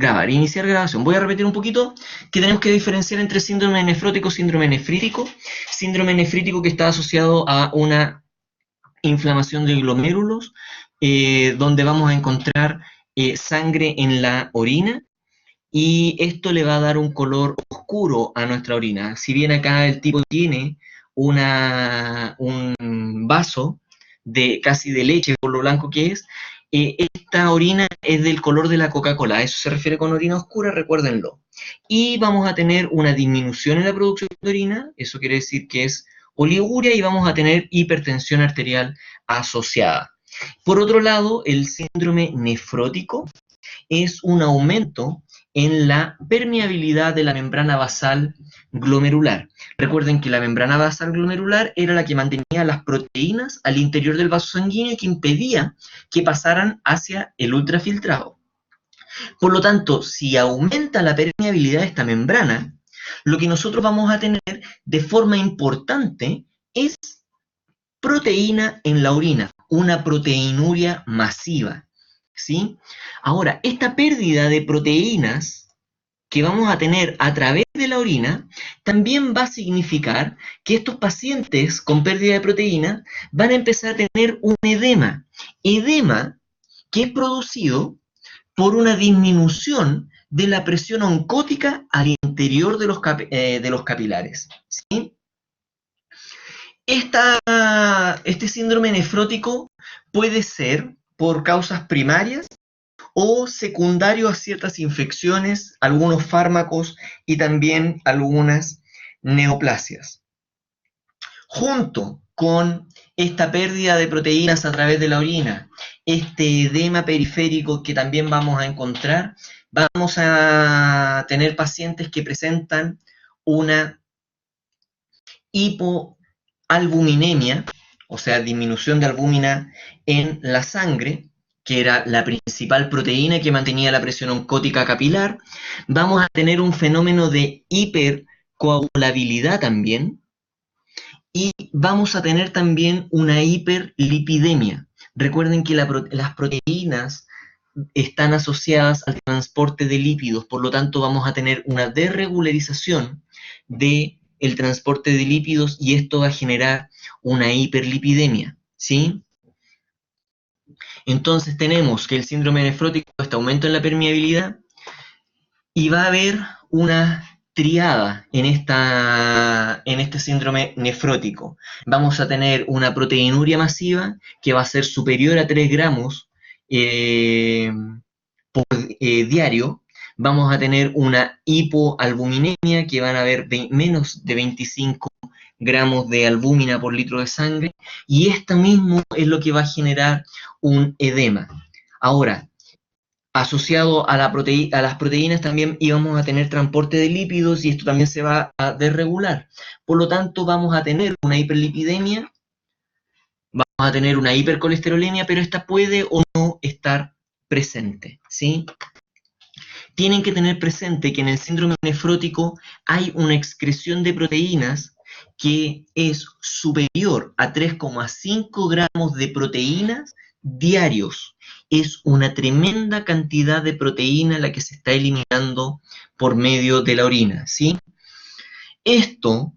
Grabar, iniciar grabación. Voy a repetir un poquito que tenemos que diferenciar entre síndrome nefrótico y síndrome nefrítico. Síndrome nefrítico que está asociado a una inflamación de glomérulos, donde vamos a encontrar sangre en la orina, y esto le va a dar un color oscuro a nuestra orina. Si bien acá el tipo tiene un vaso de casi de leche por lo blanco que es, esta orina es del color de la Coca-Cola. A eso se refiere con orina oscura, recuérdenlo. Y vamos a tener una disminución en la producción de orina, eso quiere decir que es oliguria, y vamos a tener hipertensión arterial asociada. Por otro lado, el síndrome nefrótico es un aumento en la permeabilidad de la membrana basal glomerular. Recuerden que la membrana basal glomerular era la que mantenía las proteínas al interior del vaso sanguíneo y que impedía que pasaran hacia el ultrafiltrado. Por lo tanto, si aumenta la permeabilidad de esta membrana, lo que nosotros vamos a tener de forma importante es proteína en la orina, una proteinuria masiva, ¿sí? Ahora, esta pérdida de proteínas que vamos a tener a través de la orina también va a significar que estos pacientes con pérdida de proteína van a empezar a tener un edema que es producido por una disminución de la presión oncótica al interior de los capilares, ¿sí? Este síndrome nefrótico puede ser por causas primarias o secundario a ciertas infecciones, algunos fármacos y también algunas neoplasias. Junto con esta pérdida de proteínas a través de la orina, este edema periférico que también vamos a encontrar, vamos a tener pacientes que presentan una hipoalbuminemia, o sea, disminución de albúmina en la sangre, que era la principal proteína que mantenía la presión oncótica capilar. Vamos a tener un fenómeno de hipercoagulabilidad también, y vamos a tener también una hiperlipidemia. Recuerden que las proteínas están asociadas al transporte de lípidos, por lo tanto vamos a tener una desregularización del transporte de lípidos, y esto va a generar una hiperlipidemia, ¿sí? Entonces tenemos que el síndrome nefrótico, este aumento en la permeabilidad, y va a haber una triada en este síndrome nefrótico. Vamos a tener una proteinuria masiva que va a ser superior a 3 gramos diario. Vamos a tener una hipoalbuminemia que van a haber menos de 25 gramos de albúmina por litro de sangre, y esto mismo es lo que va a generar un edema. Ahora, asociado a las proteínas también íbamos a tener transporte de lípidos, y esto también se va a desregular. Por lo tanto, vamos a tener una hiperlipidemia, vamos a tener una hipercolesterolemia, pero esta puede o no estar presente, ¿sí? Tienen que tener presente que en el síndrome nefrótico hay una excreción de proteínas que es superior a 3,5 gramos de proteínas diarios. Es una tremenda cantidad de proteína la que se está eliminando por medio de la orina, ¿sí? Esto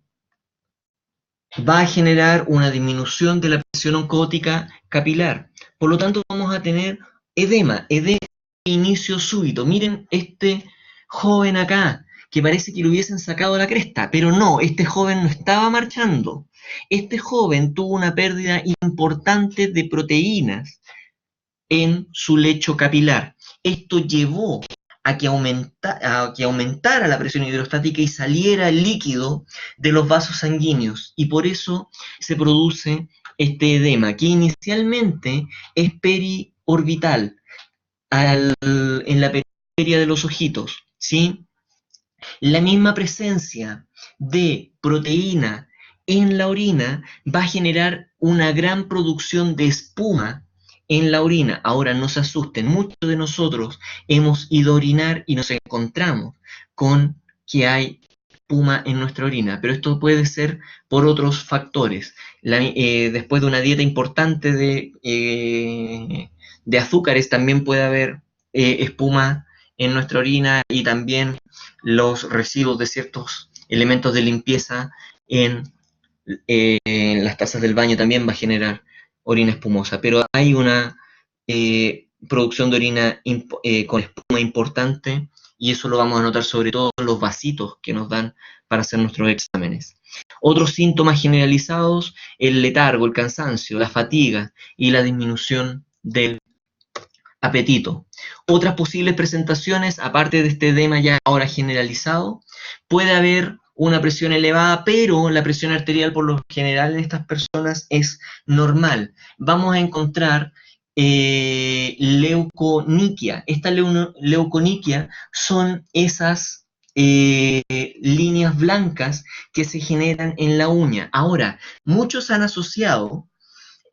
va a generar una disminución de la presión oncótica capilar. Por lo tanto, vamos a tener edema de inicio súbito. Miren este joven acá, que parece que le hubiesen sacado la cresta, pero no, este joven no estaba marchando. Este joven tuvo una pérdida importante de proteínas en su lecho capilar. Esto llevó a que aumentara la presión hidrostática y saliera el líquido de los vasos sanguíneos, y por eso se produce este edema, que inicialmente es periorbital, en la periferia de los ojitos, ¿sí? La misma presencia de proteína en la orina va a generar una gran producción de espuma en la orina. Ahora, no se asusten, muchos de nosotros hemos ido a orinar y nos encontramos con que hay espuma en nuestra orina, pero esto puede ser por otros factores. Después de una dieta importante de azúcares, también puede haber espuma en nuestra orina y también los residuos de ciertos elementos de limpieza en las tazas del baño también va a generar orina espumosa, pero hay una producción de orina con espuma importante y eso lo vamos a notar sobre todo en los vasitos que nos dan para hacer nuestros exámenes. Otros síntomas generalizados, el letargo, el cansancio, la fatiga y la disminución del apetito. Otras posibles presentaciones, aparte de este edema ya ahora generalizado, puede haber una presión elevada, pero la presión arterial por lo general en estas personas es normal. Vamos a encontrar leuconiquia. Esta leuconiquia son esas líneas blancas que se generan en la uña. Ahora, muchos han asociado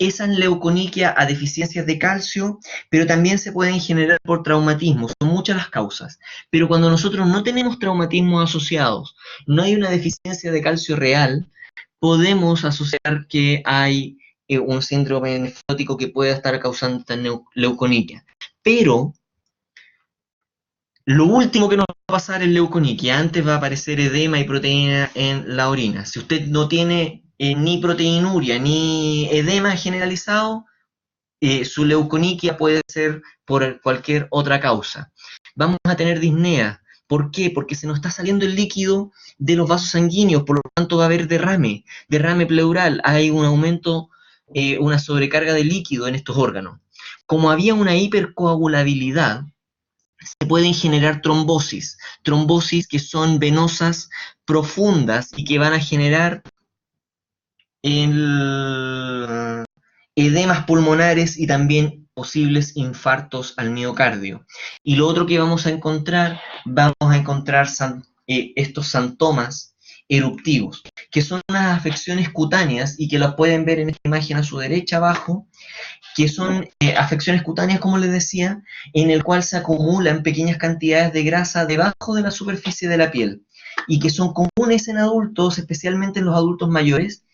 esa leuconiquia a deficiencias de calcio, pero también se pueden generar por traumatismos, son muchas las causas. Pero cuando nosotros no tenemos traumatismos asociados, no hay una deficiencia de calcio real, podemos asociar que hay un síndrome nefrótico que pueda estar causando esta leuconiquia. Pero lo último que nos va a pasar es leuconiquia. Antes va a aparecer edema y proteína en la orina. Si usted no tiene ni proteinuria ni edema generalizado, su leuconiquia puede ser por cualquier otra causa. Vamos a tener disnea. ¿Por qué? Porque se nos está saliendo el líquido de los vasos sanguíneos, por lo tanto va a haber derrame pleural, hay un aumento, una sobrecarga de líquido en estos órganos. Como había una hipercoagulabilidad, se pueden generar trombosis que son venosas profundas y que van a generar edemas pulmonares y también posibles infartos al miocardio. Y lo otro que vamos a encontrar estos santomas eruptivos, que son unas afecciones cutáneas y que las pueden ver en esta imagen a su derecha abajo, que son afecciones cutáneas, como les decía, en el cual se acumulan pequeñas cantidades de grasa debajo de la superficie de la piel y que son comunes en adultos, especialmente en los adultos mayores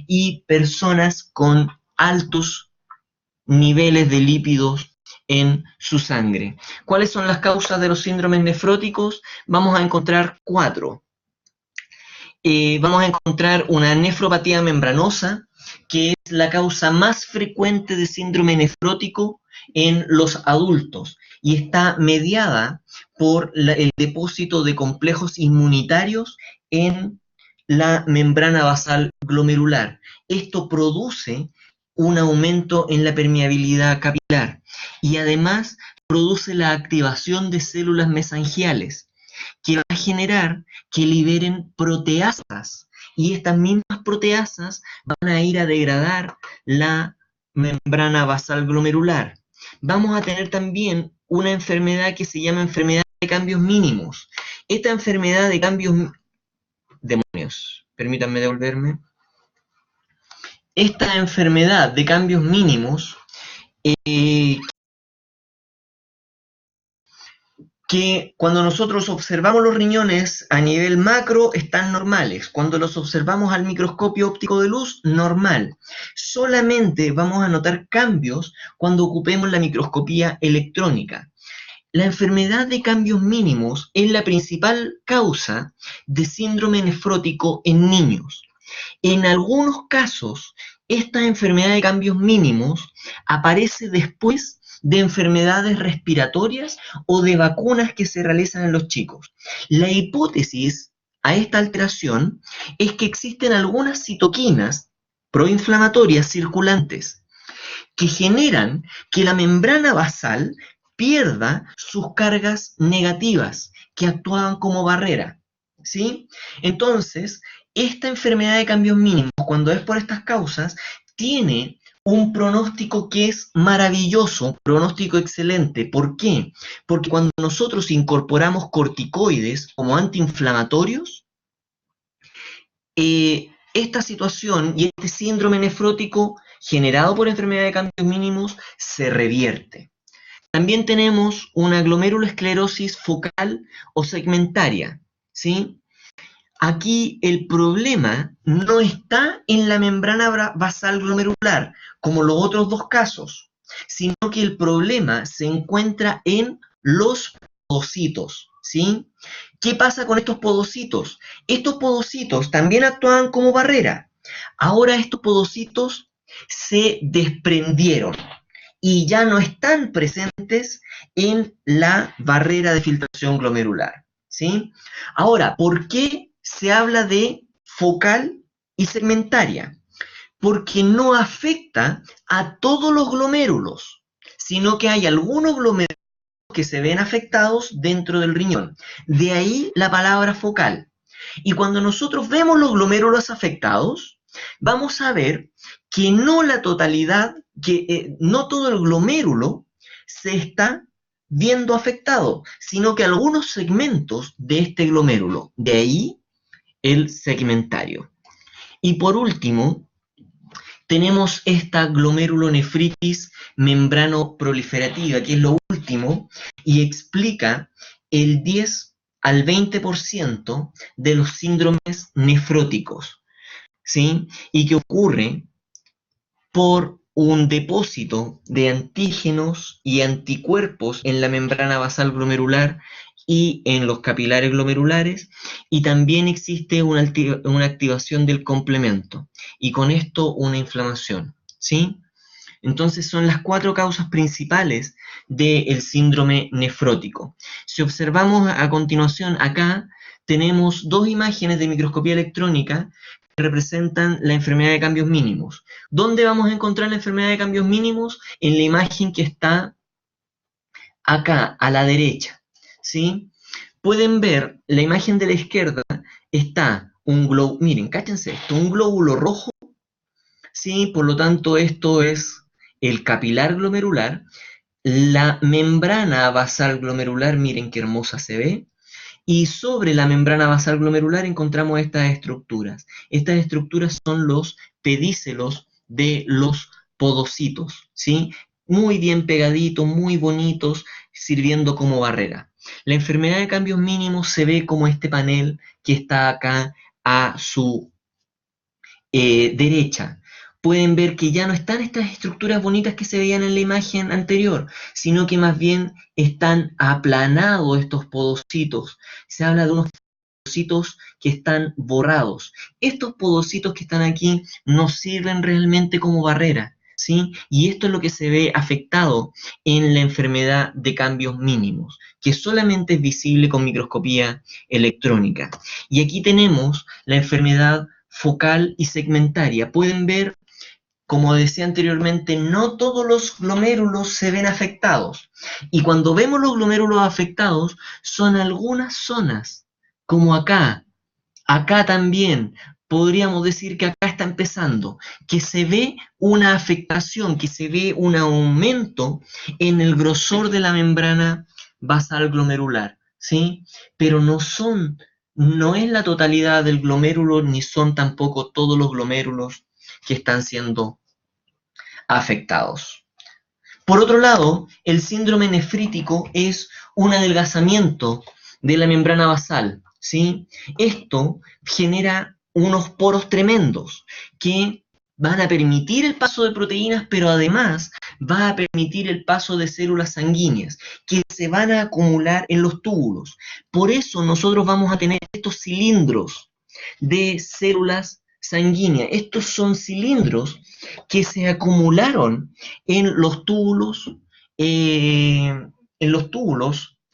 y personas con altos niveles de lípidos en su sangre. ¿Cuáles son las causas de los síndromes nefróticos? Vamos a encontrar 4. Vamos a encontrar una nefropatía membranosa, que es la causa más frecuente de síndrome nefrótico en los adultos y está mediada por el depósito de complejos inmunitarios en la membrana basal glomerular. Esto produce un aumento en la permeabilidad capilar y además produce la activación de células mesangiales que va a generar que liberen proteasas y estas mismas proteasas van a ir a degradar la membrana basal glomerular. Vamos a tener también una enfermedad que se llama enfermedad de cambios mínimos. Esta enfermedad de cambios... Demonios, permítanme devolverme. Esta enfermedad de cambios mínimos que cuando nosotros observamos los riñones a nivel macro están normales, cuando los observamos al microscopio óptico de luz, normal. Solamente vamos a notar cambios cuando ocupemos la microscopía electrónica. La enfermedad de cambios mínimos es la principal causa de síndrome nefrótico en niños. En algunos casos, esta enfermedad de cambios mínimos aparece después de enfermedades respiratorias o de vacunas que se realizan en los chicos. La hipótesis a esta alteración es que existen algunas citoquinas proinflamatorias circulantes que generan que la membrana basal pierda sus cargas negativas que actuaban como barrera, ¿sí? Entonces, esta enfermedad de cambios mínimos, cuando es por estas causas, tiene un pronóstico que es maravilloso, un pronóstico excelente. ¿Por qué? Porque cuando nosotros incorporamos corticoides como antiinflamatorios, esta situación y este síndrome nefrótico generado por enfermedad de cambios mínimos se revierte. También tenemos una glomerulosclerosis focal o segmentaria, ¿sí? Aquí el problema no está en la membrana basal glomerular, como los otros dos casos, sino que el problema se encuentra en los podocitos, ¿sí? ¿Qué pasa con estos podocitos? Estos podocitos también actuaban como barrera. Ahora estos podocitos se desprendieron y ya no están presentes en la barrera de filtración glomerular, ¿sí? Ahora, ¿por qué se habla de focal y segmentaria? Porque no afecta a todos los glomérulos, sino que hay algunos glomérulos que se ven afectados dentro del riñón. De ahí la palabra focal. Y cuando nosotros vemos los glomérulos afectados, vamos a ver que no la totalidad, no todo el glomérulo se está viendo afectado, sino que algunos segmentos de este glomérulo. De ahí el segmentario. Y por último, tenemos esta glomerulonefritis membrano-proliferativa, que es lo último, y explica el 10 al 20% de los síndromes nefróticos, ¿sí? Y que ocurre por un depósito de antígenos y anticuerpos en la membrana basal glomerular y en los capilares glomerulares, y también existe una activación del complemento, y con esto una inflamación, ¿sí? Entonces son las 4 causas principales del síndrome nefrótico. Si observamos a continuación acá, tenemos 2 imágenes de microscopía electrónica que representan la enfermedad de cambios mínimos. ¿Dónde vamos a encontrar la enfermedad de cambios mínimos? En la imagen que está acá, a la derecha, ¿sí? Pueden ver, la imagen de la izquierda está un glóbulo, miren, cáchense esto, un glóbulo rojo, ¿sí? Por lo tanto, esto es el capilar glomerular. La membrana basal glomerular, miren qué hermosa se ve, y sobre la membrana basal glomerular encontramos estas estructuras. Estas estructuras son los pedícelos de los podocitos, ¿sí? Muy bien pegaditos, muy bonitos, sirviendo como barrera. La enfermedad de cambios mínimos se ve como este panel que está acá a su derecha. Pueden ver que ya no están estas estructuras bonitas que se veían en la imagen anterior, sino que más bien están aplanados estos podocitos. Se habla de unos podocitos que están borrados. Estos podocitos que están aquí no sirven realmente como barrera, ¿sí? Y esto es lo que se ve afectado en la enfermedad de cambios mínimos, que solamente es visible con microscopía electrónica. Y aquí tenemos la enfermedad focal y segmentaria. Pueden ver, como decía anteriormente, no todos los glomérulos se ven afectados. Y cuando vemos los glomérulos afectados, son algunas zonas, como acá. Acá también podríamos decir que acá está empezando, que se ve una afectación, que se ve un aumento en el grosor de la membrana basal glomerular, ¿sí? Pero no es la totalidad del glomérulo, ni son tampoco todos los glomérulos que están siendo afectados. Por otro lado, el síndrome nefrítico es un adelgazamiento de la membrana basal, ¿sí? Esto genera unos poros tremendos que van a permitir el paso de proteínas, pero además va a permitir el paso de células sanguíneas que se van a acumular en los túbulos. Por eso nosotros vamos a tener estos cilindros de células sanguíneas. Estos son cilindros que se acumularon en los túbulos,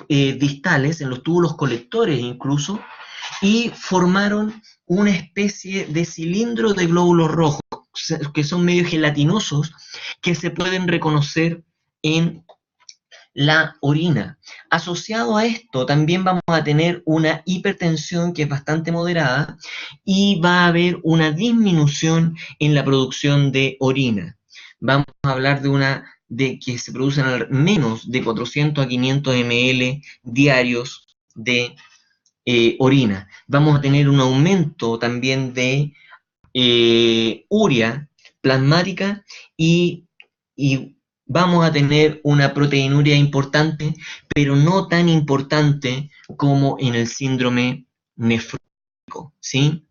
distales, en los túbulos colectores incluso, y formaron una especie de cilindro de glóbulos rojos, que son medio gelatinosos, que se pueden reconocer en la orina. Asociado a esto, también vamos a tener una hipertensión que es bastante moderada y va a haber una disminución en la producción de orina. Vamos a hablar de que se producen menos de 400 a 500 ml diarios de orina. Vamos a tener un aumento también de urea plasmática y vamos a tener una proteinuria importante, pero no tan importante como en el síndrome nefrótico, ¿sí?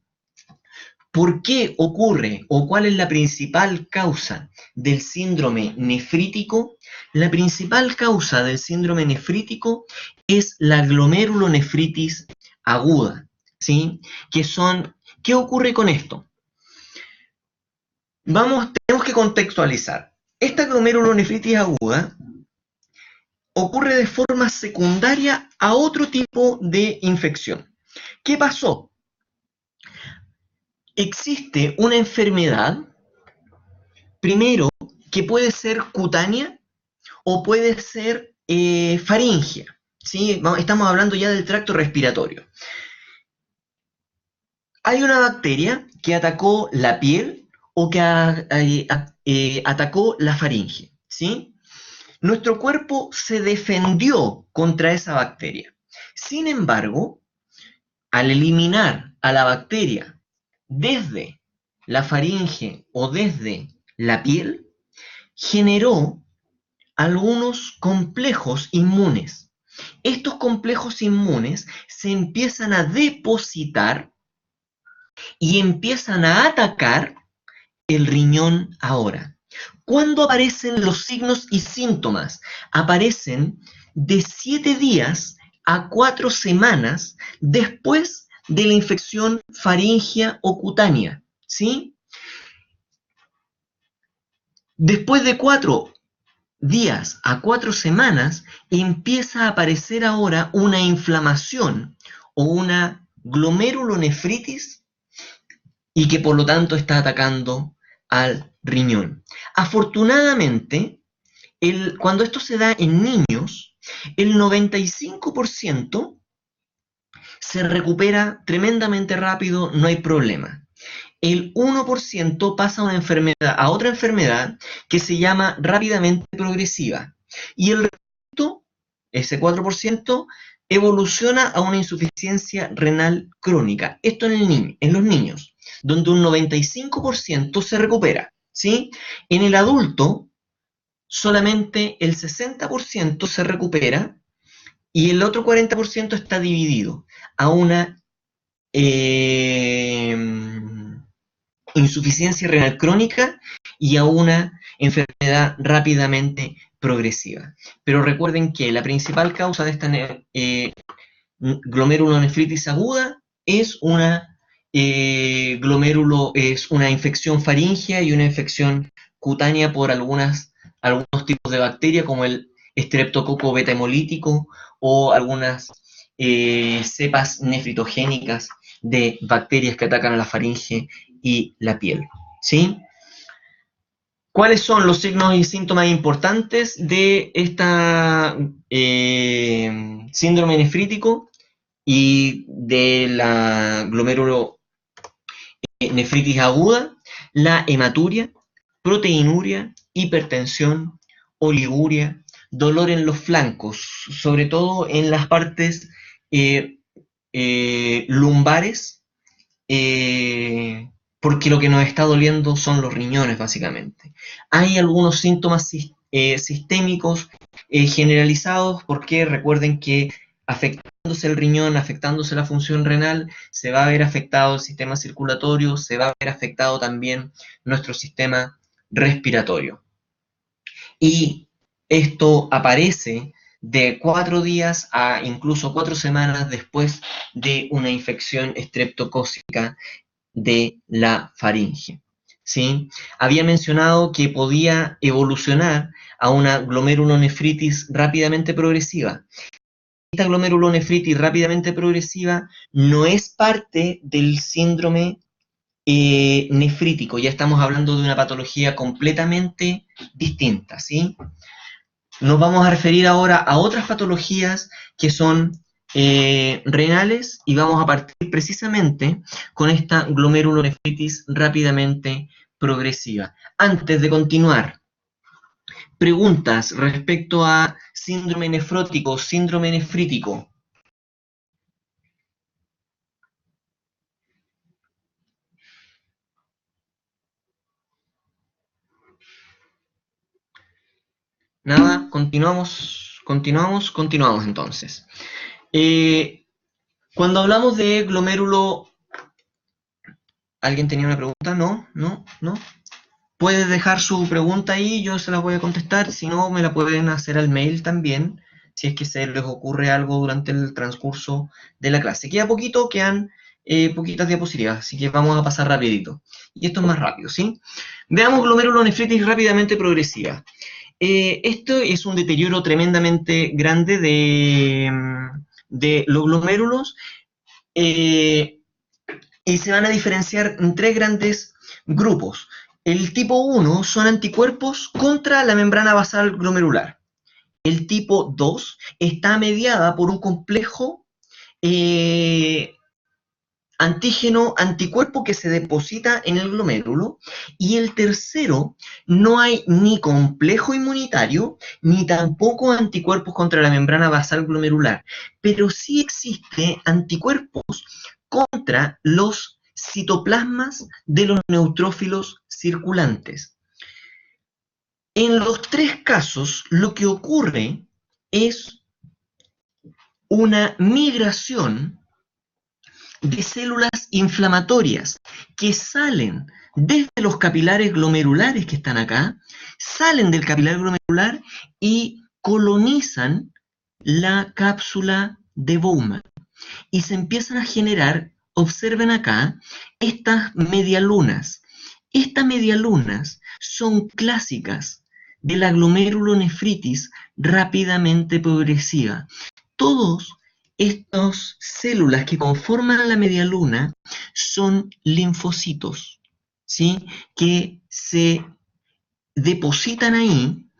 ¿Por qué ocurre o cuál es la principal causa del síndrome nefrítico? La principal causa del síndrome nefrítico es la glomerulonefritis aguda, ¿sí? ¿Qué ocurre con esto? Tenemos que contextualizar. Esta glomerulonefritis aguda ocurre de forma secundaria a otro tipo de infección. ¿Qué pasó? Existe una enfermedad, primero, que puede ser cutánea o puede ser faríngea, ¿sí? Estamos hablando ya del tracto respiratorio. Hay una bacteria que atacó la piel o que atacó la faringe, ¿sí? Nuestro cuerpo se defendió contra esa bacteria. Sin embargo, al eliminar a la bacteria desde la faringe o desde la piel, generó algunos complejos inmunes. Estos complejos inmunes se empiezan a depositar y empiezan a atacar el riñón ahora. ¿Cuándo aparecen los signos y síntomas? Aparecen de 7 días a 4 semanas después de la infección faríngea o cutánea, ¿sí? Después de 4 días a 4 semanas empieza a aparecer ahora una inflamación o una glomerulonefritis y que por lo tanto está atacando al riñón. Afortunadamente, cuando esto se da en niños, el 95% se recupera tremendamente rápido, no hay problema. El 1% pasa a otra enfermedad que se llama rápidamente progresiva. Y el resto, ese 4%, evoluciona a una insuficiencia renal crónica. Esto en los niños, donde un 95% se recupera, ¿sí? En el adulto, solamente el 60% se recupera y el otro 40% está dividido a una eh, insuficiencia renal crónica y a una enfermedad rápidamente progresiva. Pero recuerden que la principal causa de esta glomerulonefritis aguda es es una infección faríngea y una infección cutánea por algunos tipos de bacterias como el estreptococo beta hemolítico o algunas cepas nefritogénicas de bacterias que atacan a la faringe y la piel, ¿sí? ¿Cuáles son los signos y síntomas importantes de esta síndrome nefrítico y de la glomerulonefritis aguda? La hematuria, proteinuria, hipertensión, oliguria, dolor en los flancos, sobre todo en las partes eh, lumbares, porque lo que nos está doliendo son los riñones, básicamente. Hay algunos síntomas sistémicos generalizados, porque recuerden que afectándose el riñón, afectándose la función renal, se va a ver afectado el sistema circulatorio, se va a ver afectado también nuestro sistema respiratorio. Y esto aparece de 4 días a incluso 4 semanas después de una infección estreptocócica de la faringe, ¿sí? Había mencionado que podía evolucionar a una glomerulonefritis rápidamente progresiva. Esta glomerulonefritis rápidamente progresiva no es parte del síndrome nefrítico, ya estamos hablando de una patología completamente distinta, ¿sí? Nos vamos a referir ahora a otras patologías que son renales y vamos a partir precisamente con esta glomerulonefritis rápidamente progresiva. Antes de continuar, preguntas respecto a síndrome nefrótico, síndrome nefrítico. Nada, continuamos entonces. Cuando hablamos de glomérulo, ¿alguien tenía una pregunta? No. Puedes dejar su pregunta ahí, yo se la voy a contestar, si no me la pueden hacer al mail también, si es que se les ocurre algo durante el transcurso de la clase. Queda poquito, quedan poquitas diapositivas, así que vamos a pasar rapidito. Y esto es más rápido, ¿sí? Veamos glomerulonefritis rápidamente progresiva. Esto es un deterioro tremendamente grande de los glomérulos, y se van a diferenciar en tres grandes grupos. El tipo 1 son anticuerpos contra la membrana basal glomerular. El tipo 2 está mediada por un complejo antígeno-anticuerpo que se deposita en el glomérulo. Y el tercero, no hay ni complejo inmunitario, ni tampoco anticuerpos contra la membrana basal glomerular, pero sí existe anticuerpos contra los citoplasmas de los neutrófilos circulantes. En los tres casos, lo que ocurre es una migración de células inflamatorias que salen desde los capilares glomerulares que están acá, salen del capilar glomerular y colonizan la cápsula de Bowman. Y se empiezan a generar, observen acá, estas medialunas. Estas medialunas son clásicas de la glomerulonefritis rápidamente progresiva. Todos estas células que conforman la medialuna son linfocitos, ¿sí? Que se depositan ahí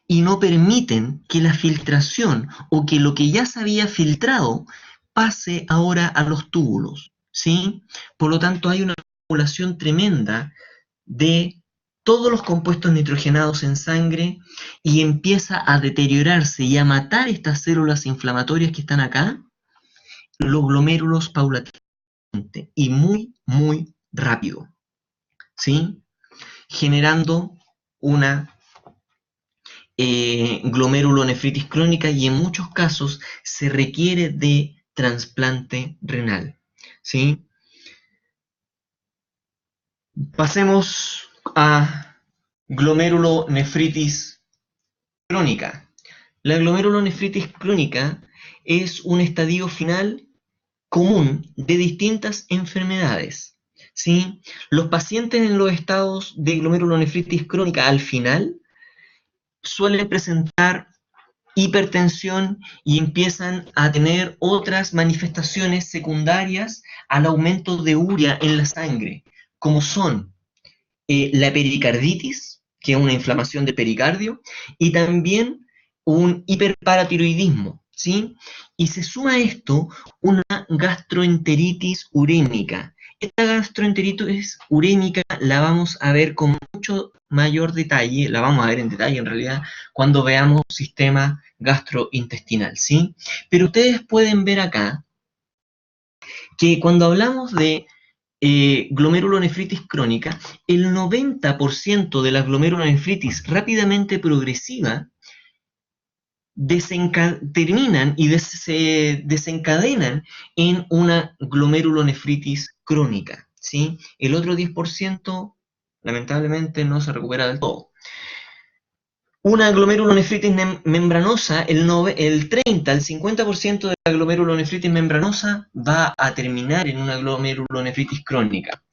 y no permiten que la filtración o que lo que ya se había filtrado pase ahora a los túbulos, ¿sí? Por lo tanto, hay una acumulación tremenda de todos los compuestos nitrogenados en sangre y empieza a deteriorarse y a matar estas células inflamatorias que están acá, los glomérulos paulatinamente y muy, muy rápido, ¿sí? Generando una glomerulonefritis crónica y en muchos casos se requiere de trasplante renal, ¿sí? Pasemos a glomerulonefritis crónica. La glomerulonefritis crónica es un estadio final común de distintas enfermedades, ¿sí? Los pacientes en los estados de glomerulonefritis crónica al final suelen presentar hipertensión y empiezan a tener otras manifestaciones secundarias al aumento de urea en la sangre, como son la pericarditis, que es una inflamación del pericardio, y también un hiperparatiroidismo, ¿sí? Y se suma a esto una gastroenteritis urémica. Esta gastroenteritis urémica la vamos a ver con mucho mayor detalle, la vamos a ver en detalle en realidad, cuando veamos sistema gastrointestinal, ¿sí? Pero ustedes pueden ver acá que cuando hablamos de glomerulonefritis crónica, el 90% de la glomerulonefritis rápidamente progresiva terminan y se desencadenan en una glomerulonefritis crónica, ¿sí? El otro 10% lamentablemente no se recupera del todo. Una glomerulonefritis membranosa, el 30 al 50% de la glomerulonefritis membranosa va a terminar en una glomerulonefritis crónica.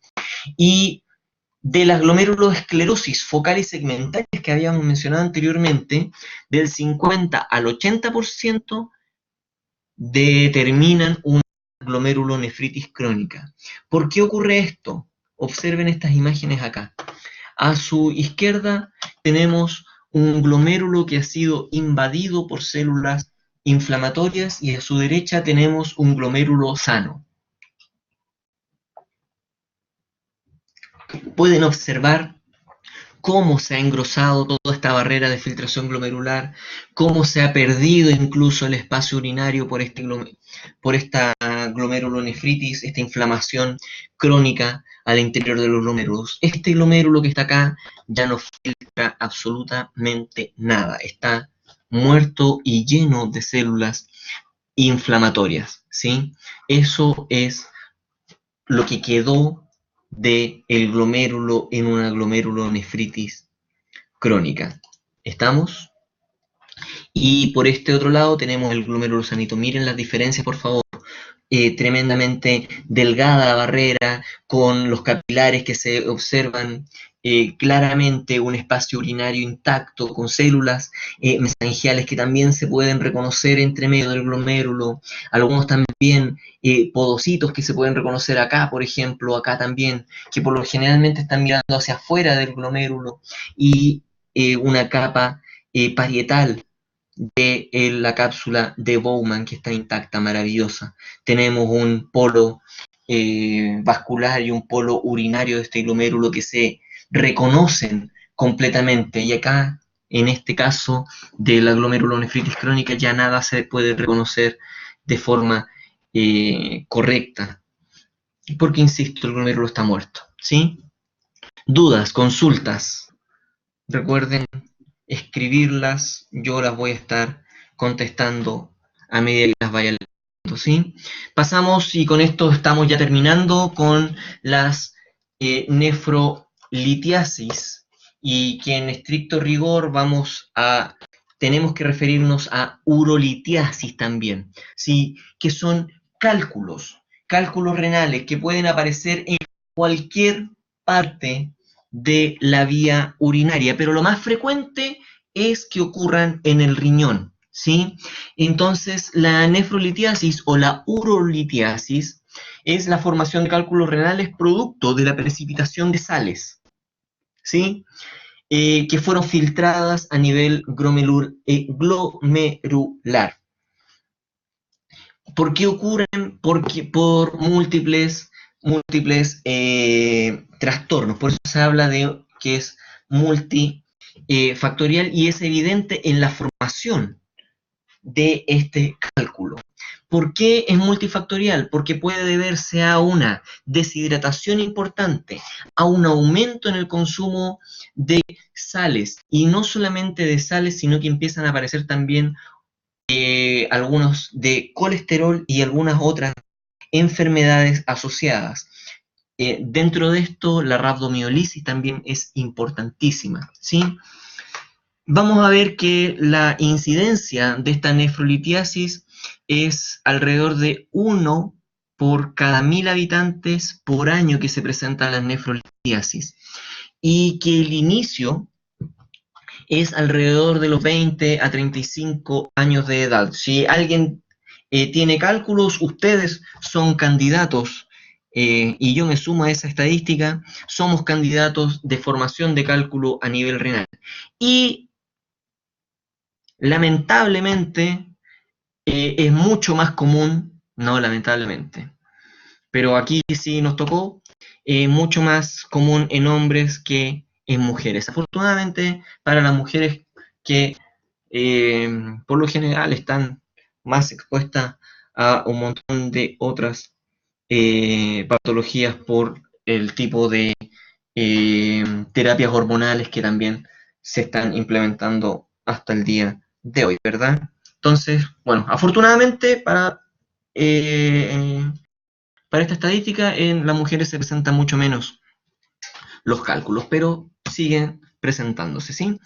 Y de las glomerulosclerosis focal y segmentales que habíamos mencionado anteriormente, del 50 al 80% determinan una glomerulonefritis crónica. ¿Por qué ocurre esto? Observen estas imágenes acá. A su izquierda tenemos un glomérulo que ha sido invadido por células inflamatorias y a su derecha tenemos un glomérulo sano. Pueden observar cómo se ha engrosado toda esta barrera de filtración glomerular, cómo se ha perdido incluso el espacio urinario por esta glomerulonefritis, esta inflamación crónica al interior de los glomérulos. Este glomérulo que está acá ya no filtra absolutamente nada, está muerto y lleno de células inflamatorias, ¿sí? Eso es lo que quedó del glomérulo en una glomerulonefritis crónica. ¿Estamos? Y por este otro lado tenemos el glomérulo sanito. Miren las diferencias, por favor. Tremendamente delgada la barrera, con los capilares que se observan claramente, un espacio urinario intacto, con células mesangiales que también se pueden reconocer entre medio del glomérulo, algunos también podocitos que se pueden reconocer acá, por ejemplo, acá también, que por lo generalmente están mirando hacia afuera del glomérulo, y una capa parietal de la cápsula de Bowman, que está intacta, maravillosa. Tenemos un polo vascular y un polo urinario de este glomérulo que se reconocen completamente. Y acá, en este caso de la glomerulonefritis crónica, ya nada se puede reconocer de forma correcta. Porque, insisto, el glomérulo está muerto. ¿Sí? Dudas, consultas. Recuerden escribirlas, yo las voy a estar contestando a medida que las vaya leyendo, ¿sí? Pasamos, y con esto estamos ya terminando con las nefrolitiasis, y que en estricto rigor tenemos que referirnos a urolitiasis también, ¿sí? Que son cálculos renales que pueden aparecer en cualquier parte de la vía urinaria, pero lo más frecuente es que ocurran en el riñón, ¿sí? Entonces, la nefrolitiasis o la urolitiasis es la formación de cálculos renales producto de la precipitación de sales, ¿sí? Que fueron filtradas a nivel glomerular. ¿Por qué ocurren? Porque por múltiples trastornos. Por eso se habla de que es multifactorial, y es evidente en la formación de este cálculo. ¿Por qué es multifactorial? Porque puede deberse a una deshidratación importante, a un aumento en el consumo de sales, y no solamente de sales, sino que empiezan a aparecer también algunos de colesterol y algunas otras enfermedades asociadas. Dentro de esto, la rhabdomiolisis también es importantísima, ¿sí? Vamos a ver que la incidencia de esta nefrolitiasis es alrededor de 1 por cada 1000 habitantes por año que se presentan las nefrolitiasis, y que el inicio es alrededor de los 20 a 35 años de edad. Si alguien tiene cálculos, ustedes son candidatos, y yo me sumo a esa estadística, somos candidatos de formación de cálculo a nivel renal. Y lamentablemente es mucho más común, no lamentablemente, pero aquí sí nos tocó, mucho más común en hombres que en mujeres. Afortunadamente, para las mujeres que por lo general están más expuestas a un montón de otras patologías por el tipo de terapias hormonales que también se están implementando hasta el día de hoy, ¿verdad? Entonces, bueno, afortunadamente para esta estadística en las mujeres se presentan mucho menos los cálculos, pero siguen presentándose, ¿sí?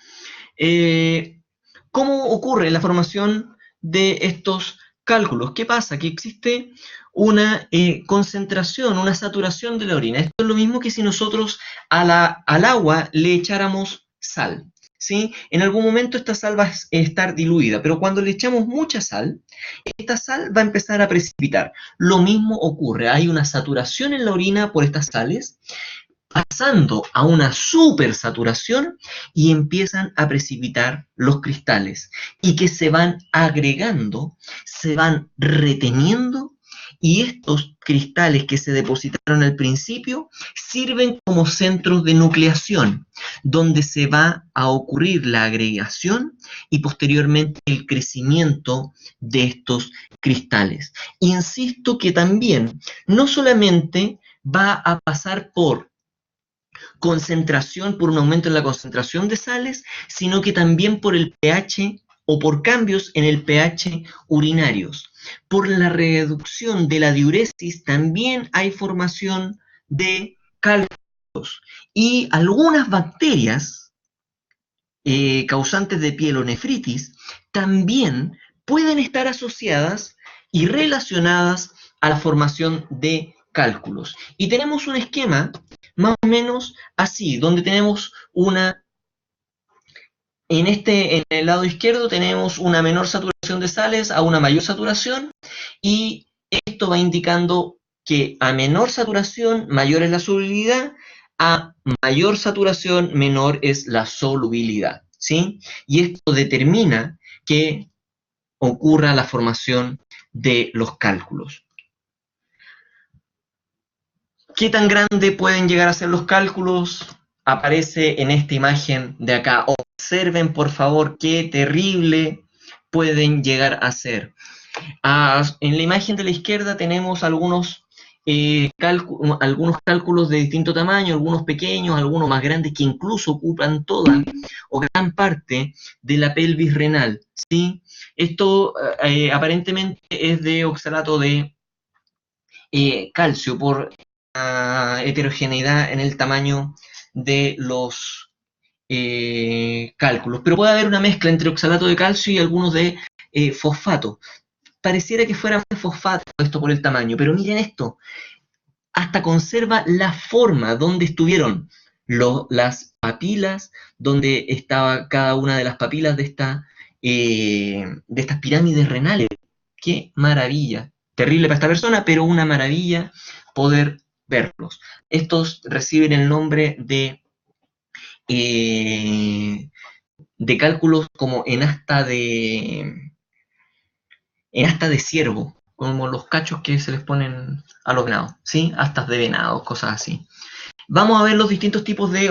¿Cómo ocurre la formación de estos cálculos? ¿Qué pasa? Que existe una concentración, una saturación de la orina. Esto es lo mismo que si nosotros al agua le echáramos sal, ¿sí? En algún momento esta sal va a estar diluida, pero cuando le echamos mucha sal, esta sal va a empezar a precipitar. Lo mismo ocurre, hay una saturación en la orina por estas sales, pasando a una supersaturación, y empiezan a precipitar los cristales, y que se van agregando, se van reteniendo, y estos cristales que se depositaron al principio sirven como centros de nucleación, donde se va a ocurrir la agregación y posteriormente el crecimiento de estos cristales. Insisto que también no solamente va a pasar por concentración, por un aumento en la concentración de sales, sino que también por el pH o por cambios en el pH urinarios. Por la reducción de la diuresis también hay formación de cálculos, y algunas bacterias causantes de pielonefritis también pueden estar asociadas y relacionadas a la formación de cálculos. Y tenemos un esquema más o menos así, donde tenemos en el lado izquierdo tenemos una menor saturación de sales a una mayor saturación, y esto va indicando que a menor saturación mayor es la solubilidad, a mayor saturación menor es la solubilidad, ¿sí? Y esto determina que ocurra la formación de los cálculos. ¿Qué tan grande pueden llegar a ser los cálculos? Aparece en esta imagen de acá. Observen, por favor, qué terrible pueden llegar a ser. En la imagen de la izquierda tenemos algunos cálculos de distinto tamaño, algunos pequeños, algunos más grandes, que incluso ocupan toda o gran parte de la pelvis renal, ¿sí? Esto aparentemente es de oxalato de calcio por heterogeneidad en el tamaño de los cálculos. Pero puede haber una mezcla entre oxalato de calcio y algunos de fosfato. Pareciera que fuera de fosfato esto por el tamaño, pero miren esto, hasta conserva la forma donde estuvieron las papilas, donde estaba cada una de las papilas de estas pirámides renales. ¡Qué maravilla! Terrible para esta persona, pero una maravilla poder verlos. Estos reciben el nombre de cálculos como en asta de ciervo, como los cachos que se les ponen a los venados, ¿sí? Astas de venados, cosas así. Vamos a ver los distintos tipos de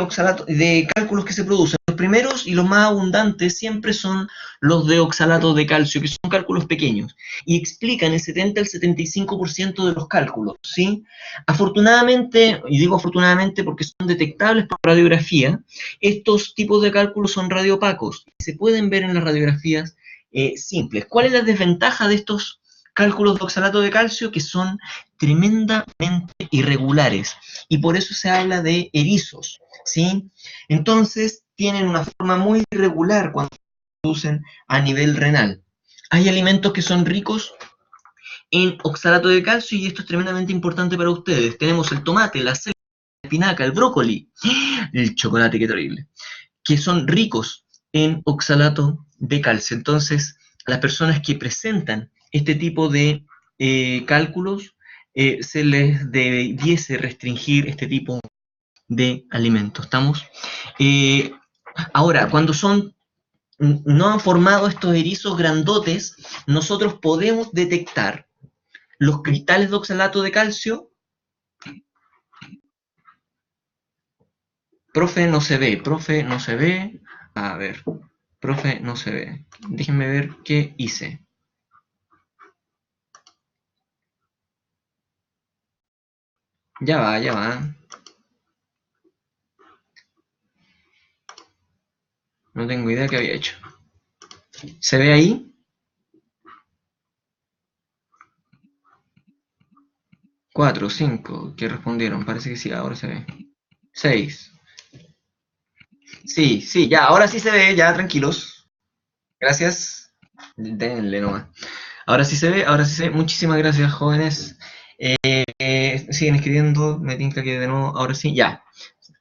cálculos que se producen. Los primeros y los más abundantes siempre son los de oxalato de calcio, que son cálculos pequeños, y explican el 70 al 75% de los cálculos, ¿sí? Afortunadamente, y digo afortunadamente porque son detectables por radiografía, estos tipos de cálculos son radiopacos, y se pueden ver en las radiografías simples. ¿Cuál es la desventaja de estos cálculos de oxalato de calcio? Que son tremendamente irregulares, y por eso se habla de erizos, ¿sí? Entonces, tienen una forma muy irregular cuando se producen a nivel renal. Hay alimentos que son ricos en oxalato de calcio, y esto es tremendamente importante para ustedes. Tenemos el tomate, la cebolla, la espinaca, el brócoli, el chocolate, qué terrible, que son ricos en oxalato de calcio. Entonces, a las personas que presentan este tipo de cálculos, se les debiese restringir este tipo de alimentos. ¿Estamos? Eh, Ahora, cuando no han formado estos erizos grandotes, nosotros podemos detectar los cristales de oxalato de calcio. Profe, no se ve, profe, no se ve. A ver, profe, no se ve. Déjenme ver qué hice. Ya va, ya va. No tengo idea qué había hecho. ¿Se ve ahí? 4, 5, que respondieron. Parece que sí, ahora se ve. 6. Sí, sí, ya, ahora sí se ve, ya, tranquilos. Gracias. Denle nomás. Ahora sí se ve, ahora sí se ve. Muchísimas gracias, jóvenes. Siguen escribiendo, me tinca que de nuevo, ahora sí, ya.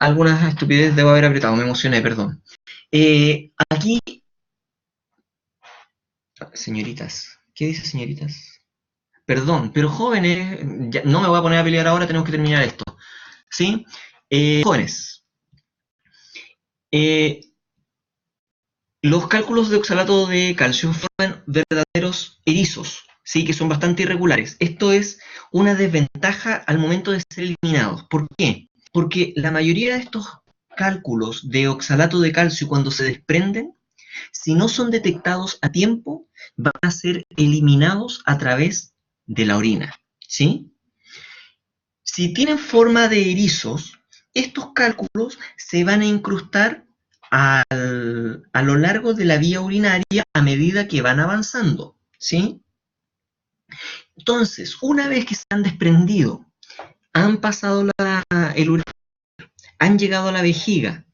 Algunas estupidez debo haber apretado, me emocioné, perdón. Aquí, señoritas, ¿qué dice señoritas? Perdón, pero jóvenes, no me voy a poner a pelear ahora, tenemos que terminar esto. ¿Sí? Jóvenes, eh, los cálculos de oxalato de calcio forman verdaderos erizos, ¿sí? Que son bastante irregulares. Esto es una desventaja al momento de ser eliminados. ¿Por qué? Porque la mayoría de estos cálculos de oxalato de calcio, cuando se desprenden, si no son detectados a tiempo, van a ser eliminados a través de la orina, ¿sí? Si tienen forma de erizos, estos cálculos se van a incrustar a lo largo de la vía urinaria a medida que van avanzando, ¿sí? Entonces, una vez que se han desprendido, han pasado el uretra, han llegado a la vejiga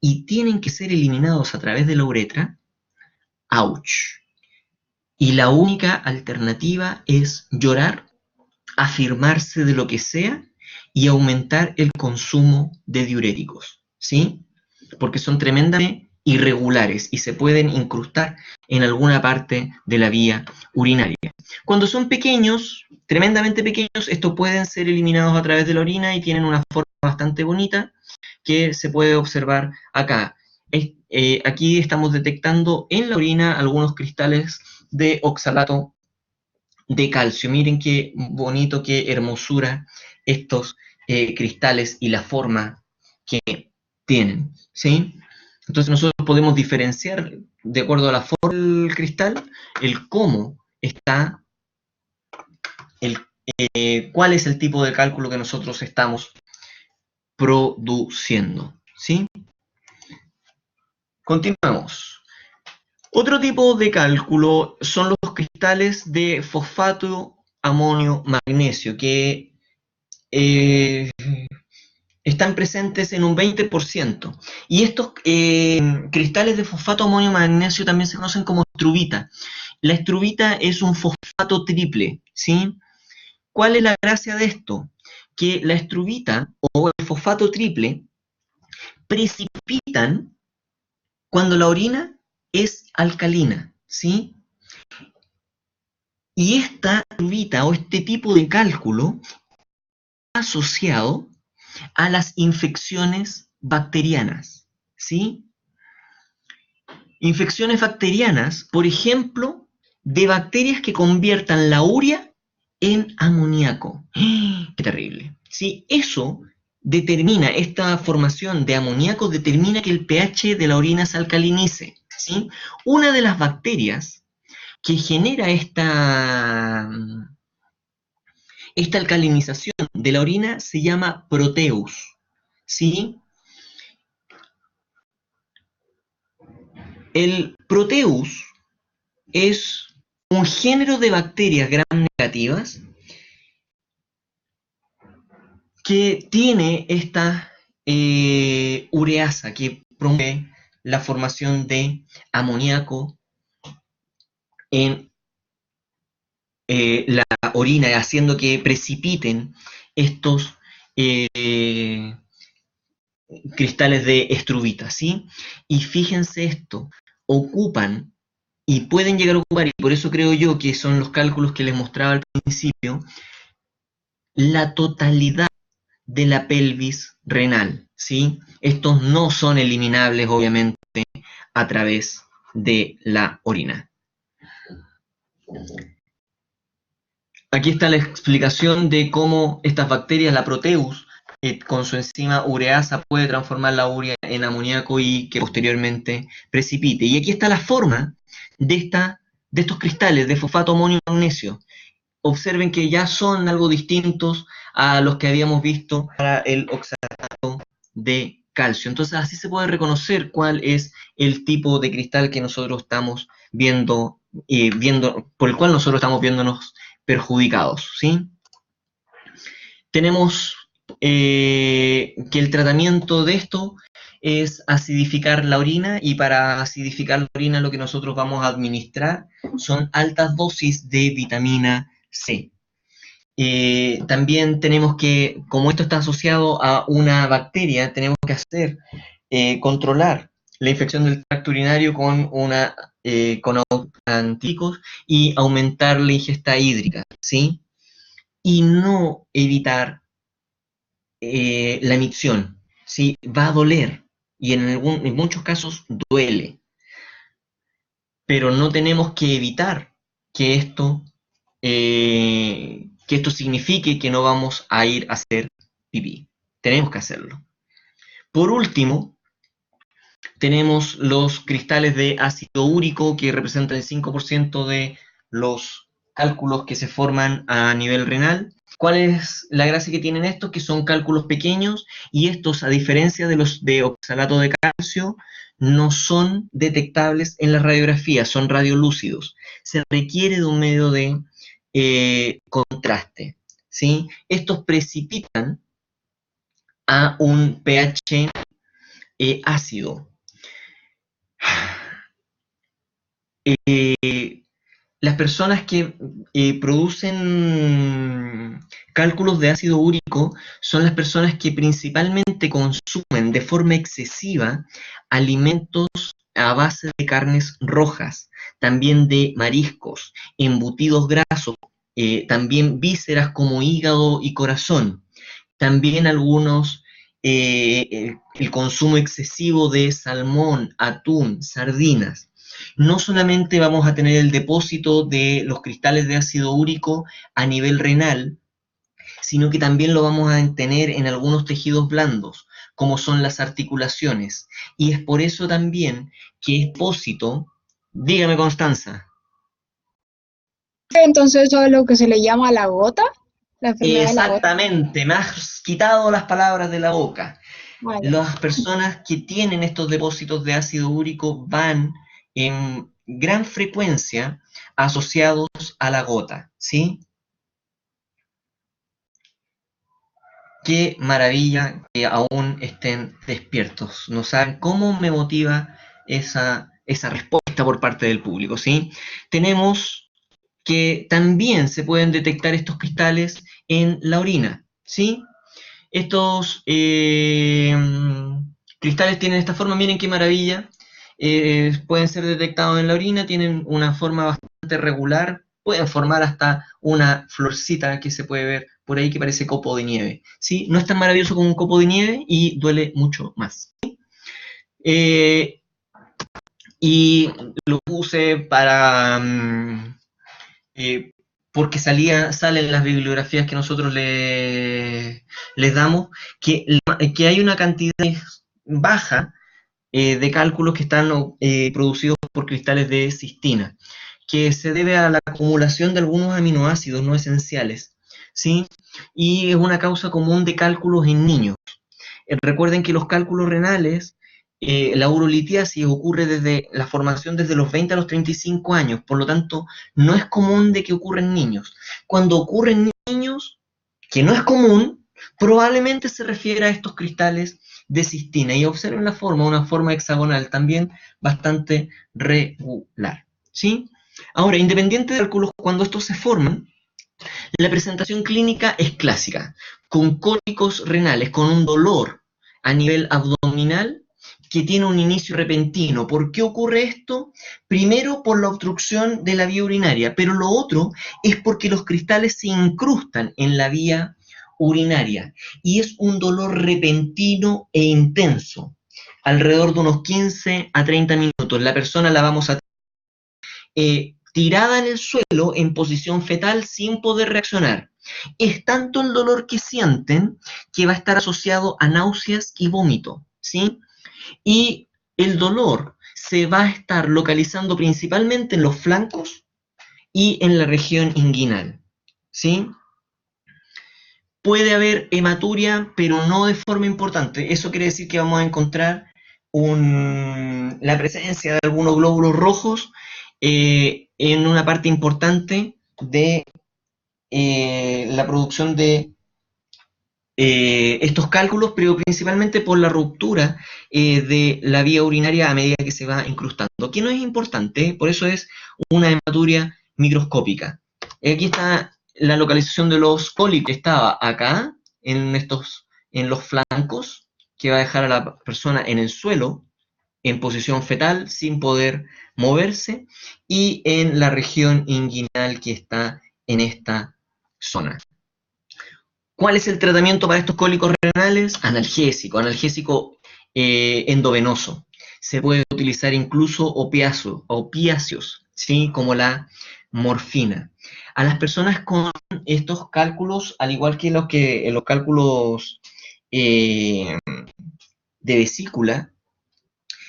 y tienen que ser eliminados a través de la uretra, ¡ouch! Y la única alternativa es llorar, afirmarse de lo que sea y aumentar el consumo de diuréticos, ¿sí? Porque son tremendamente irregulares y se pueden incrustar en alguna parte de la vía urinaria. Cuando son pequeños, tremendamente pequeños, estos pueden ser eliminados a través de la orina y tienen una forma bastante bonita que se puede observar acá. Aquí estamos detectando en la orina algunos cristales de oxalato de calcio. Miren qué bonito, qué hermosura estos cristales y la forma que tienen, ¿sí? Entonces nosotros podemos diferenciar de acuerdo a la forma del cristal, el cómo está, el, cuál es el tipo de cálculo que nosotros estamos produciendo, ¿sí? Continuamos. Otro tipo de cálculo son los cristales de fosfato, amonio, magnesio, que eh, están presentes en un 20%. Y estos cristales de fosfato, amonio, magnesio también se conocen como estruvita. La estruvita es un fosfato triple, ¿sí? ¿Cuál es la gracia de esto? Que la estruvita o el fosfato triple precipitan cuando la orina es alcalina, ¿sí? Y esta estruvita o este tipo de cálculo está asociado a las infecciones bacterianas, ¿sí? Infecciones bacterianas, por ejemplo, de bacterias que conviertan la urea en amoníaco. ¡Qué terrible! Sí, eso determina, esta formación de amoníaco determina que el pH de la orina se alcalinice, ¿sí? Una de las bacterias que genera esta alcalinización de la orina se llama Proteus, ¿sí? El Proteus es un género de bacterias gram negativas que tiene esta ureasa que promueve la formación de amoníaco en la orina, haciendo que precipiten estos eh, cristales de estruvita, ¿sí? Y fíjense esto, ocupan y pueden llegar a ocupar, y por eso creo yo que son los cálculos que les mostraba al principio, la totalidad de la pelvis renal, ¿sí? Estos no son eliminables, obviamente, a través de la orina. Aquí está la explicación de cómo estas bacterias, la Proteus, con su enzima ureasa, puede transformar la urea en amoníaco y que posteriormente precipite. Y aquí está la forma de estos cristales de fosfato, amonio y magnesio. Observen que ya son algo distintos a los que habíamos visto para el oxalato de calcio. Entonces así se puede reconocer cuál es el tipo de cristal que nosotros estamos viendo, por el cual nosotros estamos viéndonos perjudicados, ¿sí? Tenemos que el tratamiento de esto es acidificar la orina, y para acidificar la orina lo que nosotros vamos a administrar son altas dosis de vitamina C. También tenemos que, como esto está asociado a una bacteria, tenemos que controlar la infección del tracto urinario con antibióticos y aumentar la ingesta hídrica, ¿sí? Y no evitar la micción, ¿sí? Va a doler y en muchos casos duele, pero no tenemos que evitar que que esto signifique que no vamos a ir a hacer pipí. Tenemos que hacerlo. Por último, tenemos los cristales de ácido úrico que representan el 5% de los cálculos que se forman a nivel renal. ¿Cuál es la gracia que tienen estos? Que son cálculos pequeños y estos, a diferencia de los de oxalato de calcio, no son detectables en la radiografía, son radiolúcidos. Se requiere de un medio de contraste, ¿sí? Estos precipitan a un pH ácido. las personas que producen cálculos de ácido úrico son las personas que principalmente consumen de forma excesiva alimentos a base de carnes rojas, también de mariscos, embutidos grasos, también vísceras como hígado y corazón, también algunos, el consumo excesivo de salmón, atún, sardinas. No solamente vamos a tener el depósito de los cristales de ácido úrico a nivel renal, sino que también lo vamos a tener en algunos tejidos blandos, como son las articulaciones. Y es por eso también que es depósito, dígame Constanza. Entonces eso es lo que se le llama la gota, la enfermedad de la gota. Exactamente, me has quitado las palabras de la boca. Vale. Las personas que tienen estos depósitos de ácido úrico van en gran frecuencia asociados a la gota, ¿sí? Qué maravilla que aún estén despiertos. No saben cómo me motiva esa respuesta por parte del público, ¿sí? Tenemos que también se pueden detectar estos cristales en la orina, ¿sí? Estos cristales tienen esta forma, miren qué maravilla. Pueden ser detectados en la orina, tienen una forma bastante regular, pueden formar hasta una florcita que se puede ver por ahí que parece copo de nieve. ¿Sí? No es tan maravilloso como un copo de nieve y duele mucho más. Eh, y lo puse para eh, porque salen las bibliografías que nosotros les damos, que hay una cantidad baja de cálculos que están producidos por cristales de cistina, que se debe a la acumulación de algunos aminoácidos no esenciales, ¿sí? Y es una causa común de cálculos en niños. Recuerden que los cálculos renales, la urolitiasis ocurre desde la formación desde los 20 a los 35 años, por lo tanto, no es común de que ocurra en niños. Cuando ocurre en niños, que no es común, probablemente se refiere a estos cristales de cistina. Y observen la forma, una forma hexagonal también bastante regular, ¿sí? Ahora, independiente de cálculos, cuando estos se forman, la presentación clínica es clásica, con cólicos renales, con un dolor a nivel abdominal que tiene un inicio repentino. ¿Por qué ocurre esto? Primero por la obstrucción de la vía urinaria, pero lo otro es porque los cristales se incrustan en la vía urinaria y es un dolor repentino e intenso, alrededor de unos 15 a 30 minutos. La persona la vamos a tirada en el suelo en posición fetal sin poder reaccionar. Es tanto el dolor que sienten que va a estar asociado a náuseas y vómito, ¿sí? Y el dolor se va a estar localizando principalmente en los flancos y en la región inguinal, ¿sí? Puede haber hematuria, pero no de forma importante. Eso quiere decir que vamos a encontrar la presencia de algunos glóbulos rojos en una parte importante de la producción de estos cálculos, pero principalmente por la ruptura de la vía urinaria a medida que se va incrustando, que no es importante, por eso es una hematuria microscópica. Aquí está la localización de los cólicos, estaba acá, en los flancos, que va a dejar a la persona en el suelo, en posición fetal, sin poder moverse, y en la región inguinal que está en esta zona. ¿Cuál es el tratamiento para estos cólicos renales? Analgésico endovenoso. Se puede utilizar incluso opiáceos, ¿sí? Como la morfina. A las personas con estos cálculos, al igual que los cálculos de vesícula,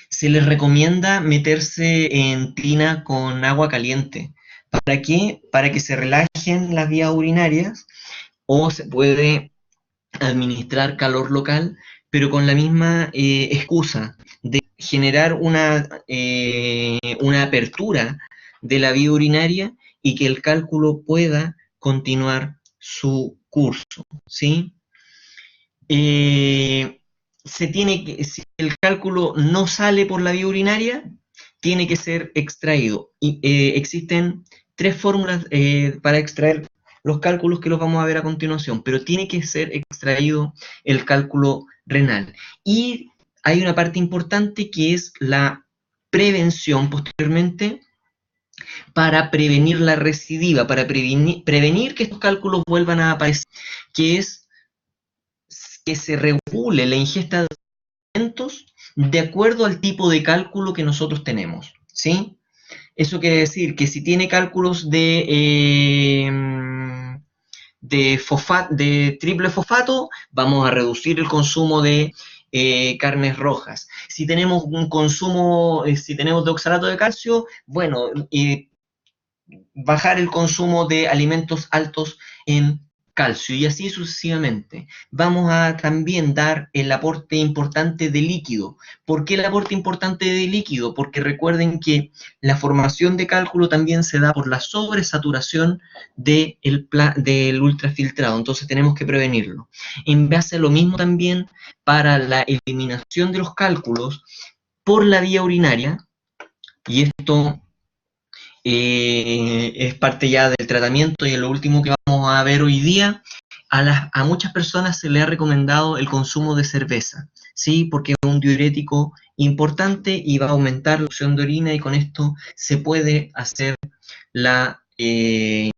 se les recomienda meterse en tina con agua caliente. ¿Para qué? Para que se relajen las vías urinarias, o se puede administrar calor local, pero con la misma excusa de generar una apertura de la vía urinaria y que el cálculo pueda continuar su curso, ¿sí? Eh, si el cálculo no sale por la vía urinaria, tiene que ser extraído. Y, existen tres fórmulas para extraer los cálculos que los vamos a ver a continuación, pero tiene que ser extraído el cálculo renal. Y hay una parte importante que es la prevención posteriormente para prevenir la recidiva, para prevenir que estos cálculos vuelvan a aparecer, que es que se regule la ingesta de alimentos de acuerdo al tipo de cálculo que nosotros tenemos, ¿sí? Eso quiere decir que si tiene cálculos de triple fosfato, vamos a reducir el consumo de carnes rojas. Si tenemos un consumo, si tenemos de oxalato de calcio, bueno, bajar el consumo de alimentos altos en calcio y así sucesivamente. Vamos a también dar el aporte importante de líquido. ¿Por qué el aporte importante de líquido? Porque recuerden que la formación de cálculo también se da por la sobresaturación del ultrafiltrado, entonces tenemos que prevenirlo. En base a lo mismo también para la eliminación de los cálculos por la vía urinaria, y esto es parte ya del tratamiento y es lo último que vamos a ver hoy día. A muchas personas se le ha recomendado el consumo de cerveza, ¿sí? Porque es un diurético importante y va a aumentar la opción de orina y con esto se puede hacer la, la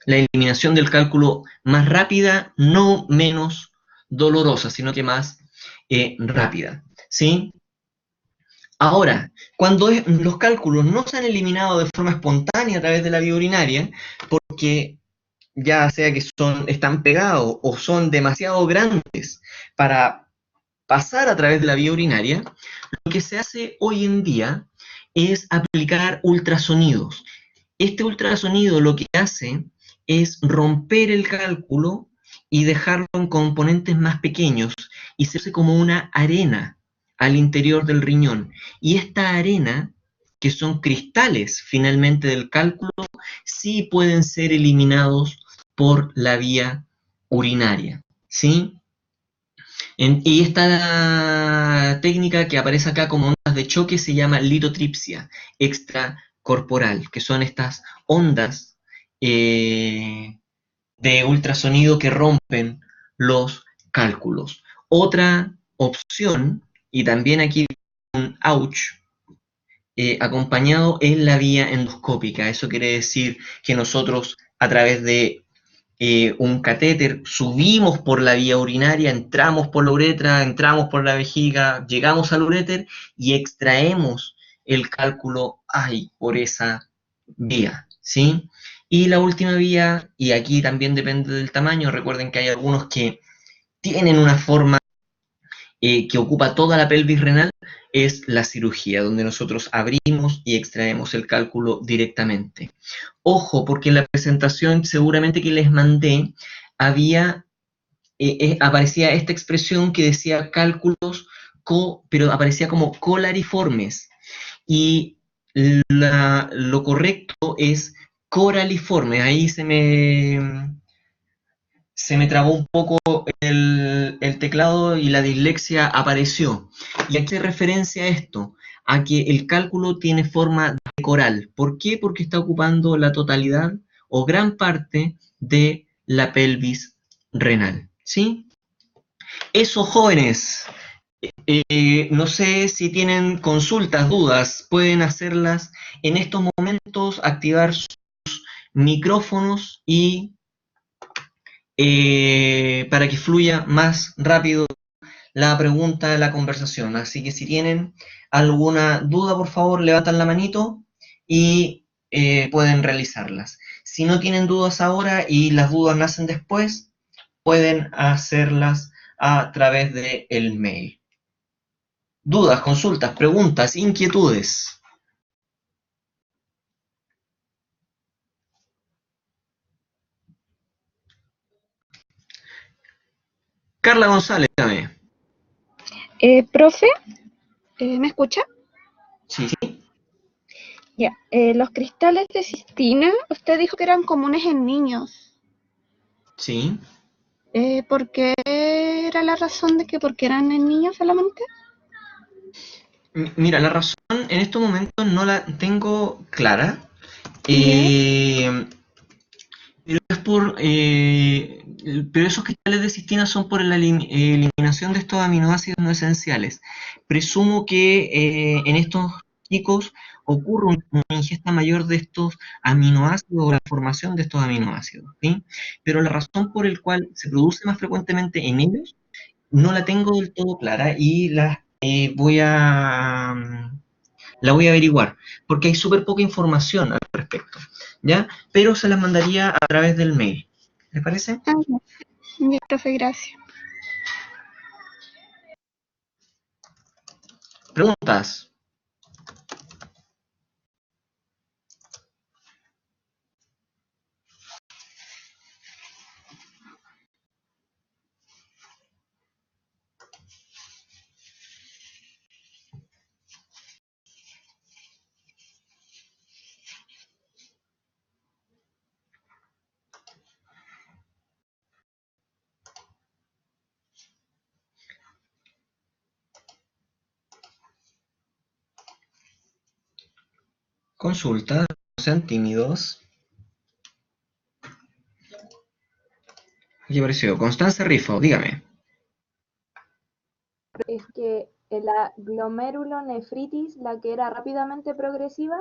eliminación del cálculo más rápida, no menos dolorosa, sino que más rápida, ¿sí? Ahora, cuando los cálculos no se han eliminado de forma espontánea a través de la vía urinaria, porque ya sea que están pegados o son demasiado grandes para pasar a través de la vía urinaria, lo que se hace hoy en día es aplicar ultrasonidos. Este ultrasonido lo que hace es romper el cálculo y dejarlo en componentes más pequeños y se hace como una arena al interior del riñón. Y esta arena, que son cristales finalmente del cálculo, sí pueden ser eliminados por la vía urinaria, ¿sí? Y esta técnica que aparece acá como ondas de choque se llama litotripsia extracorporal, que son estas ondas de ultrasonido que rompen los cálculos. Otra opción, y también aquí un ouch, acompañado es la vía endoscópica. Eso quiere decir que nosotros a través de un catéter, subimos por la vía urinaria, entramos por la uretra, entramos por la vejiga, llegamos al uréter y extraemos el cálculo ahí por esa vía, ¿sí? Y la última vía, y aquí también depende del tamaño, recuerden que hay algunos que tienen una forma que ocupa toda la pelvis renal, es la cirugía, donde nosotros abrimos y extraemos el cálculo directamente. Ojo, porque en la presentación seguramente que les mandé, aparecía esta expresión que decía cálculos, pero aparecía como colariformes. Y lo correcto es coraliformes. Ahí se me trabó un poco el teclado y la dislexia apareció. ¿Y a qué referencia esto? A que el cálculo tiene forma de coral. ¿Por qué? Porque está ocupando la totalidad o gran parte de la pelvis renal. ¿Sí? Eso, jóvenes. No sé si tienen consultas, dudas, pueden hacerlas en estos momentos, activar sus micrófonos y para que fluya más rápido la pregunta, la conversación. Así que si tienen alguna duda, por favor, levantan la manito y pueden realizarlas. Si no tienen dudas ahora y las dudas nacen después, pueden hacerlas a través del mail. Dudas, consultas, preguntas, inquietudes. Carla González, dígame. Profe, ¿me escucha? Sí, sí. Ya, los cristales de cistina, usted dijo que eran comunes en niños. Sí. ¿Por qué era la razón de que porque eran en niños solamente? Mira, la razón en estos momentos no la tengo clara, Ya. Eh, pero es pero esos cristales de cistina son por la eliminación de estos aminoácidos no esenciales. Presumo que en estos chicos ocurre una ingesta mayor de estos aminoácidos o la formación de estos aminoácidos, ¿sí? Pero la razón por la cual se produce más frecuentemente en ellos no la tengo del todo clara y la voy a averiguar, porque hay súper poca información al respecto, ¿ya? Pero se las mandaría a través del mail. ¿Les parece? Ah, ya. Ya, profe, gracias. Preguntas. Consulta, no sean tímidos. ¿Qué pareció? Constanza Rifo, dígame. Es que la glomerulonefritis, la que era rápidamente progresiva,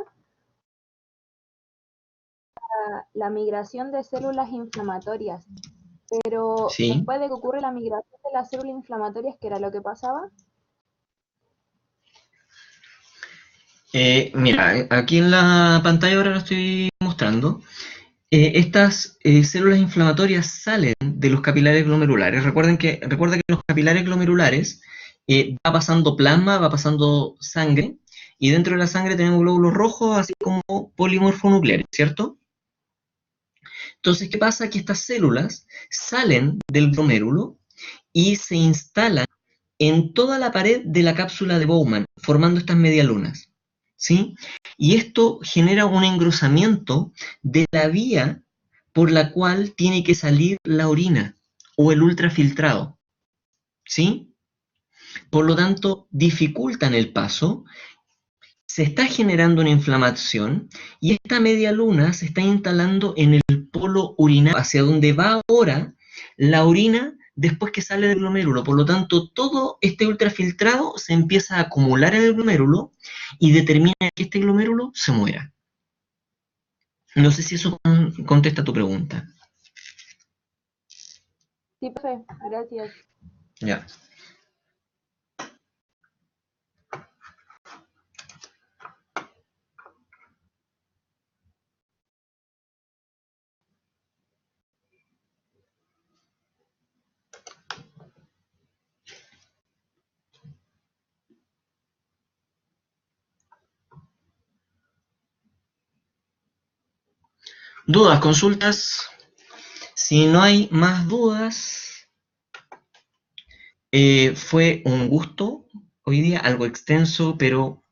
la migración de células inflamatorias. Pero Sí. después de que ocurre la migración de las células inflamatorias, ¿qué era lo que pasaba? Mira, aquí en la pantalla ahora lo estoy mostrando. Estas células inflamatorias salen de los capilares glomerulares. Recuerda que los capilares glomerulares va pasando plasma, va pasando sangre, y dentro de la sangre tenemos glóbulos rojos, así como polimorfonucleares, ¿cierto? Entonces, ¿qué pasa? Que estas células salen del glomérulo y se instalan en toda la pared de la cápsula de Bowman, formando estas medialunas, ¿sí? Y esto genera un engrosamiento de la vía por la cual tiene que salir la orina o el ultrafiltrado, ¿sí? Por lo tanto, dificultan el paso, se está generando una inflamación y esta media luna se está instalando en el polo urinario, hacia donde va ahora la orina después que sale del glomérulo. Por lo tanto, todo este ultrafiltrado se empieza a acumular en el glomérulo y determina que este glomérulo se muera. No sé si eso contesta tu pregunta. Sí, profe, gracias. Ya. ¿Dudas, consultas? Si no hay más dudas, fue un gusto hoy día, algo extenso, pero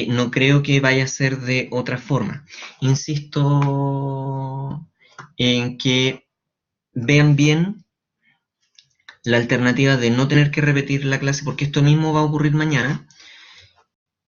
no creo que vaya a ser de otra forma. Insisto en que vean bien la alternativa de no tener que repetir la clase, porque esto mismo va a ocurrir mañana,